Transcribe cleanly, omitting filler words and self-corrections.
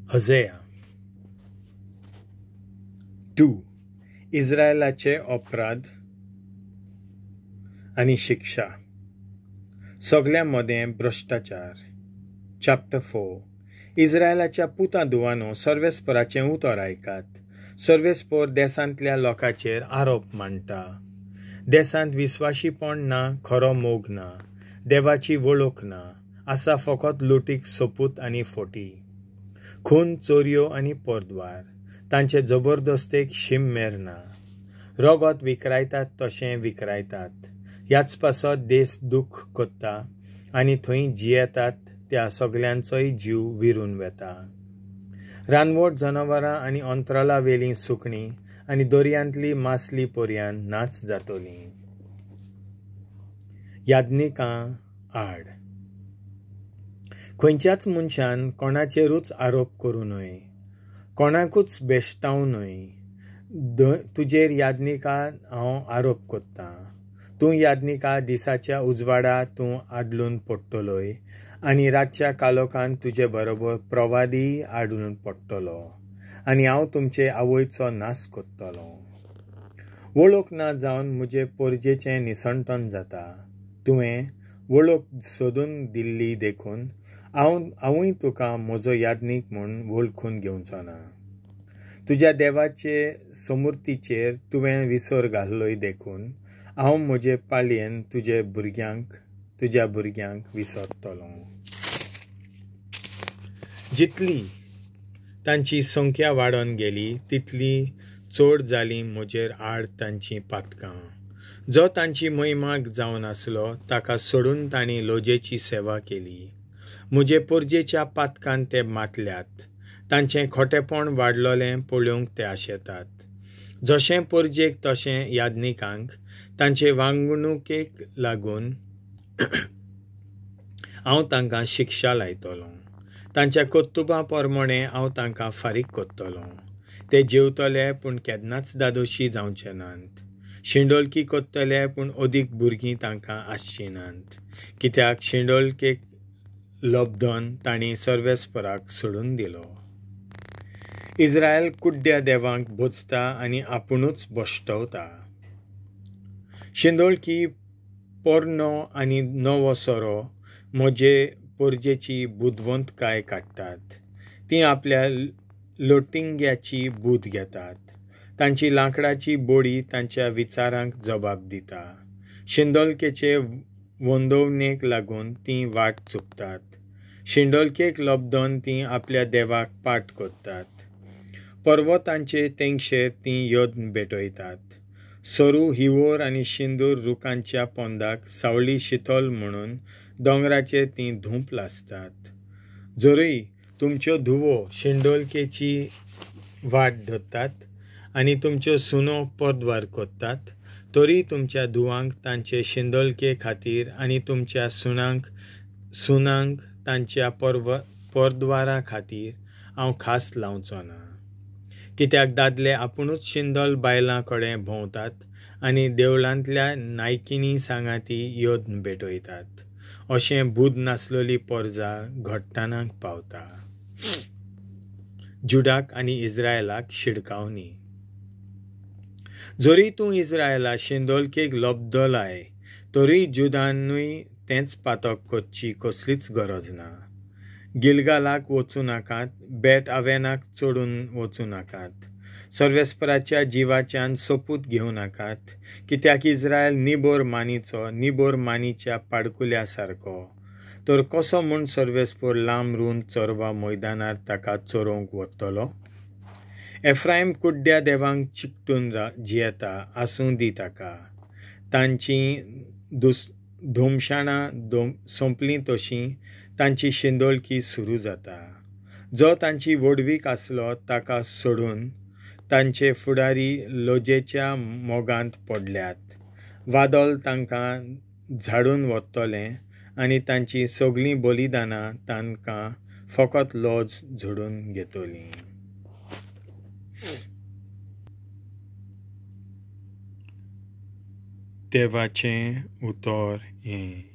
हजेया 2. इस्रायलाचे अपराध आनी शिक्षा. सगळ्या मदें भ्रष्टाचार. चॅप्टर 4. इस्रायलाच्या पुता दुवानो सर्वेस्पराचें उतर आयकात. सर्वेस्पर देशांतल्या लोकांचेर आरोप मांडटा. देशांत विस्वाशीपण ना, खरो मोग ना, देवाची वळख ना, आसा फकत लुटीक सोपूत आनी फोटी. खून, चोरयो आनी परद्वार. तांचे जबरदस्तेक शीम मेरना. रगत विकरायतात तशें विकरायतात. ह्याच पासत देश दूख कोत्ता आनी थंय जियेतात त्या सगळ्यांचोय जीव विरून वेता. रानवट जनावरां आनी अंतराला वेलीं सुकणीं आनी दर्यांतली मासली पर्यान नाच जातलीं. याज्ञिकां आड. खंयच्याच मनशान कोणाचेरूच आरोप करूं न्हय, कोणाकूच बेश्टावं न्हय. तुजेर याज्ञिका हांव आरोप कोत्तां. तूं याज्ञिका दिसाच्या उजवाडा तूं आडलून पडटलोय आनी रातच्या कालोखान तुजे बरोबर प्रवादी आडून पडटलो आनी हांव तुमचे आवयचो नाश कोत्तलो. वळख ना जावन म्हजे परजेचें निसंटन जाता. तुवें वळख सोदून दिल्ली देखून हांवूय तुका म्हजो याज्ञीक म्हूण वळखून घेवचो ना. तुज्या देवाचे समृद्धीचेर तुवें विसर घाल्लोय देखून हांव म्हजे पाळयेन तुज्या भुरग्यांक विसरतलो. जितली तांची संख्या वाडोन गेली तितली चड जालीं म्हजेर आड तांचीं पातकां. जो तांची मैमाक जावन आसलो ताका सोडून तांणी लोजेची सेवा केली. म्हजे परजेच्या पातकान ते मातल्यात. तांचें खोटेपण वाडलोलें पळोवंक ते आशेतात. जशें परजेक तशें याज्ञिकांक तांचे वागणुकेक लागून हांव तांकां शिक्षा लायतलों. तांच्या कर्तुबां प्रमाणें हांव तांकां फारीक कोत्तलों. ते जेवतले पूण केन्नाच दादोशी जावचे नात. शिंडोलकी कोत्तले पूण अदीक भुरगीं तांकां आसची नात. कित्याक शिंडोलकेक लोबधन तांणी सर्वेस्पराक सोडून दिलो. इस्रायल कुड्ड्या देवांक भोजता आनी आपुणूच भोश्टवता. शिंदोळकी पोरनो आनी नवो सोरो म्हजे परजेची बुदवंतकाय काडटात. तीं आपल्या लोटिंग्याची बूद घेतात. तांची लांकडाची बोडी तांच्या विचारांक जबाब दिता. शिंदोलकेचे वंदोवणेक लागून तीं वाट चुकतात. शिंडोलकेक लोबधन तीं आपल्या देवाक पाट कोत्तात. पर्वतांचे तेंगशेर तीं योद्न भेटयतात. सरू, हिवोर आनी शिंदूर रुखांच्या पोंदाक सावळी शितोल म्हणून दोंगराचेर तीं धूप लासतात. जरी तुमच्यो धुवो शिंडोलकेची वाट धरतात आनी तुमच्यो सुनो परद्वार कोत्तात, तरी तुमच्या धुवांक तांचे शिंदोलके खातीर आनी तुमच्या सुनांक तांच्या परद्वारा खातीर हांव खास लावचो ना. कित्याक दादले आपुणूच शिंदोल बायलां कडेन भोंवतात आनी देवळांतल्या नायकिनी सांगाती योद्न भेटयतात. अशें बूद नासलोली परजा घडटनाक पावता. जुडाक आनी इस्रायलाक शिडकावनी. जरी तूं इस्रायला शिंदोलकेक लोबधलाय तरी जुदानूय तेंच पातक कोरची कसलीच गरज ना. गिलगालाक वचूं नाकात, बेट आवेनाक चडून वचूं नाकात. सर्वेस्पराच्या जिवाच्यान सोपूत घेवं नाकात. कित्याक इस्रायल निबोर मानीच्या पाडकुल्या सारको. तर कसो म्हूण सर्वेस्पर लांब रूंद चोरवा मैदानार ताका चोरोवंक वतलो. एफ्रायम कुड्ड्या देवांक चिकटून जियेता आसूं दी ताका. तांचीं धुमशाणां सोंपलीं तशीं तांची शिंदोळकी सुरू जाता. जो तांची वडवीक आसलो ताका सोडून तांचे फुडारी लोजेच्या मोगांत पडल्यात. वादोल तांकां झाडून वतलें आनी तांची सगळीं बलिदानां तांकां फकत लॉज झोडून घेतलीं. देवाचें उतर हें.